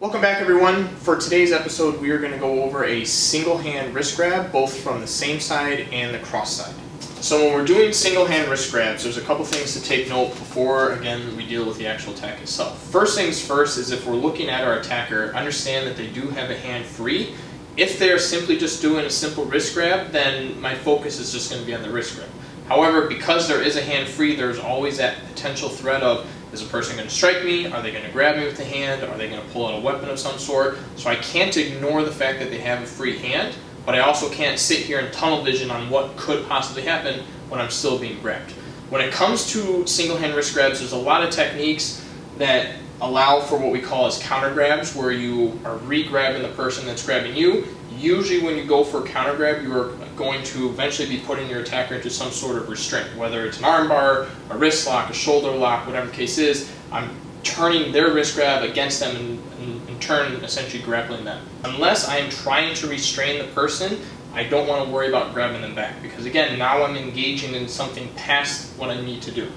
Welcome back, everyone. For today's episode, we are going to go over a single hand wrist grab, both from the same side and the cross side. So when we're doing single hand wrist grabs, there's a couple things to take note before, again, we deal with the actual attack itself. First things first is if we're looking at our attacker, understand that they do have a hand free. If they're simply just doing a simple wrist grab, then my focus is just going to be on the wrist grab. However, because there is a hand free, there's always that potential threat of, is a person going to strike me? Are they going to grab me with the hand? Are they going to pull out a weapon of some sort? So I can't ignore the fact that they have a free hand, but I also can't sit here and tunnel vision on what could possibly happen when I'm still being grabbed. When it comes to single hand wrist grabs, there's a lot of techniques that allow for what we call as counter grabs, where you are re-grabbing the person that's grabbing you. Usually when you go for a counter grab, you are going to eventually be putting your attacker into some sort of restraint, whether it's an arm bar, a wrist lock, a shoulder lock, whatever the case is. I'm turning their wrist grab against them and in turn essentially grappling them. Unless I am trying to restrain the person, I don't want to worry about grabbing them back, because again, now I'm engaging in something past what I need to do.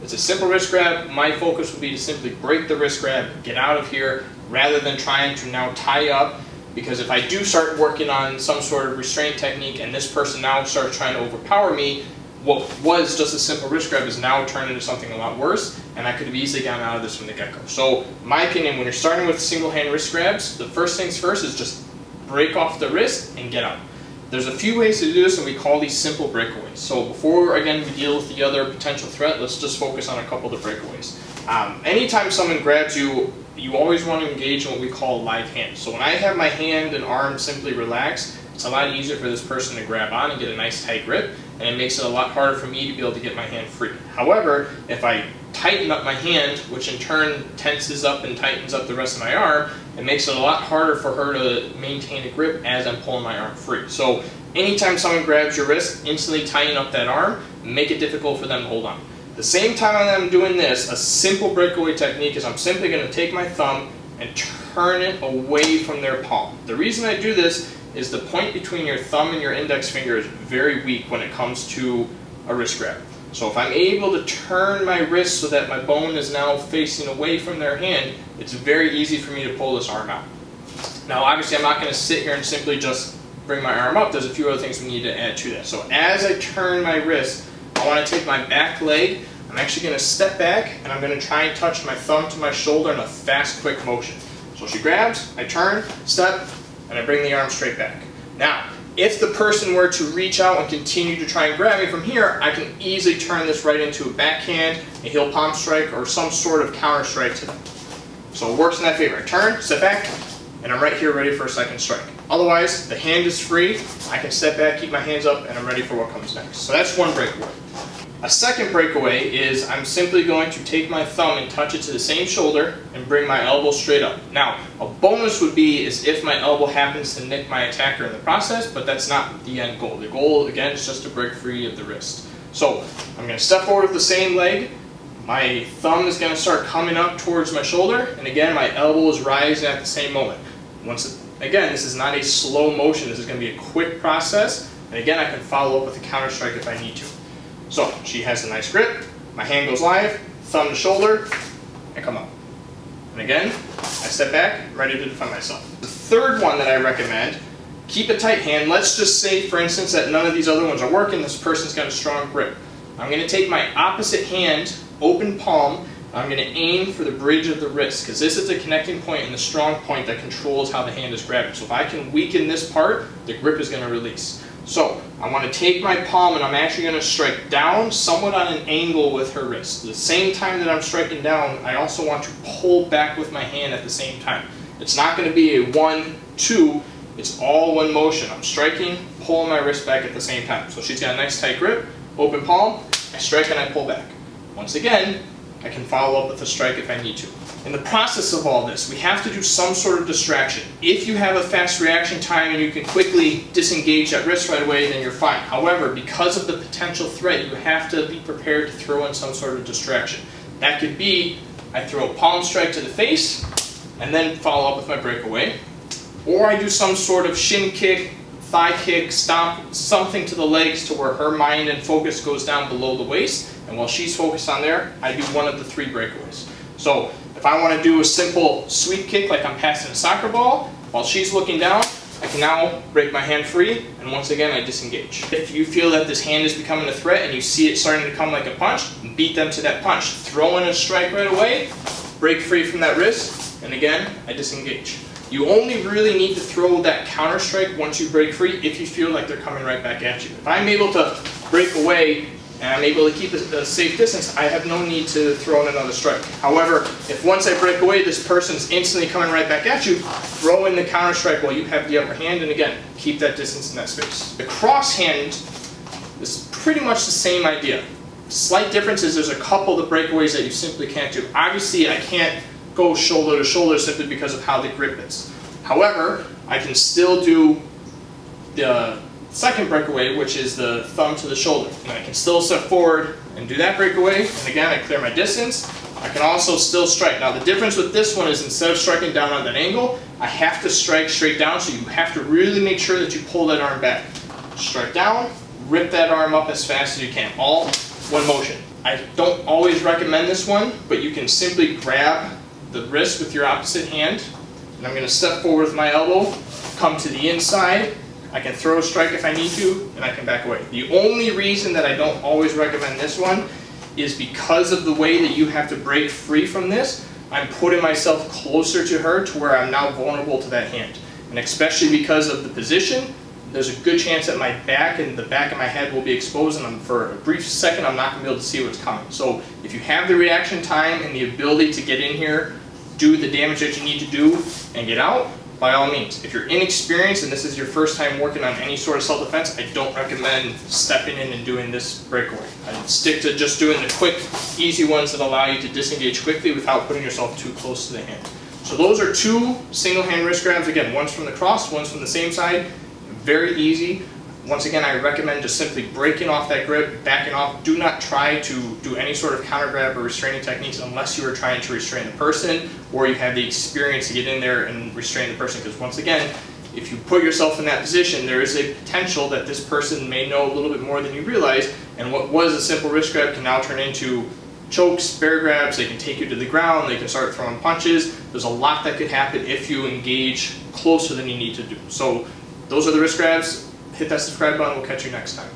It's a simple wrist grab. My focus would be to simply break the wrist grab, get out of here, rather than trying to now tie up. Because if I do start working on some sort of restraint technique and this person now starts trying to overpower me, what was just a simple wrist grab is now turned into something a lot worse, and I could have easily gotten out of this from the get-go. So, my opinion, when you're starting with single hand wrist grabs, the first things first is just break off the wrist and get out. There's a few ways to do this, and we call these simple breakaways. So before, again, we deal with the other potential threat, let's just focus on a couple of the breakaways. Anytime someone grabs you, you always want to engage in what we call live hand. So when I have my hand and arm simply relaxed, it's a lot easier for this person to grab on and get a nice tight grip, and it makes it a lot harder for me to be able to get my hand free. However, if I tighten up my hand, which in turn tenses up and tightens up the rest of my arm, it makes it a lot harder for her to maintain a grip as I'm pulling my arm free. So anytime someone grabs your wrist, instantly tighten up that arm, make it difficult for them to hold on. The same time I'm doing this, a simple breakaway technique is I'm simply going to take my thumb and turn it away from their palm. The reason I do this is the point between your thumb and your index finger is very weak when it comes to a wrist grab. So if I'm able to turn my wrist so that my bone is now facing away from their hand, it's very easy for me to pull this arm out. Now obviously I'm not going to sit here and simply just bring my arm up. There's a few other things we need to add to that. So as I turn my wrist, I want to take my back leg, I'm actually going to step back and I'm going to try and touch my thumb to my shoulder in a fast, quick motion. So she grabs, I turn, step, and I bring the arm straight back. Now, if the person were to reach out and continue to try and grab me from here, I can easily turn this right into a backhand, a heel palm strike, or some sort of counter strike to them. So it works in that favor. I turn, step back, and I'm right here ready for a second strike. Otherwise, the hand is free, I can step back, keep my hands up, and I'm ready for what comes next. So that's one breakaway. A second breakaway is I'm simply going to take my thumb and touch it to the same shoulder and bring my elbow straight up. Now, a bonus would be is if my elbow happens to nick my attacker in the process, but that's not the end goal. The goal, again, is just to break free of the wrist. So I'm going to step forward with the same leg. My thumb is going to start coming up towards my shoulder, and again, my elbow is rising at the same moment. Again, this is not a slow motion. This is going to be a quick process, and again, I can follow up with a counter strike if I need to. So she has a nice grip, my hand goes live, thumb to shoulder, I come up. And again, I step back, ready to defend myself. The third one that I recommend, keep a tight hand. Let's just say, for instance, that none of these other ones are working, this person's got a strong grip. I'm going to take my opposite hand, open palm, I'm going to aim for the bridge of the wrist, because this is the connecting point and the strong point that controls how the hand is grabbing. So if I can weaken this part, the grip is going to release. So I want to take my palm and I'm actually going to strike down somewhat on an angle with her wrist. At the same time that I'm striking down, I also want to pull back with my hand at the same time. It's not going to be a 1, 2, it's all one motion. I'm striking, pulling my wrist back at the same time. So she's got a nice tight grip, open palm, I strike and I pull back. Once again, I can follow up with a strike if I need to. In the process of all this, we have to do some sort of distraction. If you have a fast reaction time and you can quickly disengage that wrist right away, then you're fine. However, because of the potential threat, you have to be prepared to throw in some sort of distraction. That could be, I throw a palm strike to the face, and then follow up with my breakaway. Or I do some sort of shin kick, thigh kick, stomp, something to the legs to where her mind and focus goes down below the waist, and while she's focused on there, I do one of the three breakaways. So If I want to do a simple sweep kick like I'm passing a soccer ball, while she's looking down, I can now break my hand free, and once again I disengage. If you feel that this hand is becoming a threat and you see it starting to come like a punch, beat them to that punch. Throw in a strike right away, break free from that wrist, and again, I disengage. You only really need to throw that counter strike once you break free if you feel like they're coming right back at you. If I'm able to break away and I'm able to keep a safe distance, I have no need to throw in another strike. However, if once I break away, this person's instantly coming right back at you, throw in the counter strike while you have the upper hand, and again, keep that distance in that space. The cross hand is pretty much the same idea. Slight difference is there's a couple of breakaways that you simply can't do. Obviously, I can't go shoulder to shoulder simply because of how the grip is. However, I can still do the second breakaway, which is the thumb to the shoulder. And I can still step forward and do that breakaway, and again, I clear my distance. I can also still strike. Now the difference with this one is instead of striking down on that angle, I have to strike straight down, so you have to really make sure that you pull that arm back. Strike down, rip that arm up as fast as you can, all one motion. I don't always recommend this one, but you can simply grab the wrist with your opposite hand, and I'm going to step forward with my elbow, come to the inside. I can throw a strike if I need to, and I can back away. The only reason that I don't always recommend this one is because of the way that you have to break free from this. I'm putting myself closer to her to where I'm now vulnerable to that hand. And especially because of the position, there's a good chance that my back and the back of my head will be exposed, and for a brief second I'm not going to be able to see what's coming. So if you have the reaction time and the ability to get in here, do the damage that you need to do, and get out, by all means. If you're inexperienced and this is your first time working on any sort of self-defense, I don't recommend stepping in and doing this breakaway. I'd stick to just doing the quick, easy ones that allow you to disengage quickly without putting yourself too close to the hand. So those are two single hand wrist grabs. Again, one's from the cross, one's from the same side. Very easy. Once again, I recommend just simply breaking off that grip, backing off. Do not try to do any sort of counter grab or restraining techniques unless you are trying to restrain the person or you have the experience to get in there and restrain the person. Because once again, if you put yourself in that position, there is a potential that this person may know a little bit more than you realize, and what was a simple wrist grab can now turn into chokes, bear grabs. They can take you to the ground, they can start throwing punches. There's a lot that could happen if you engage closer than you need to do. So those are the wrist grabs. Hit that subscribe button, we'll catch you next time.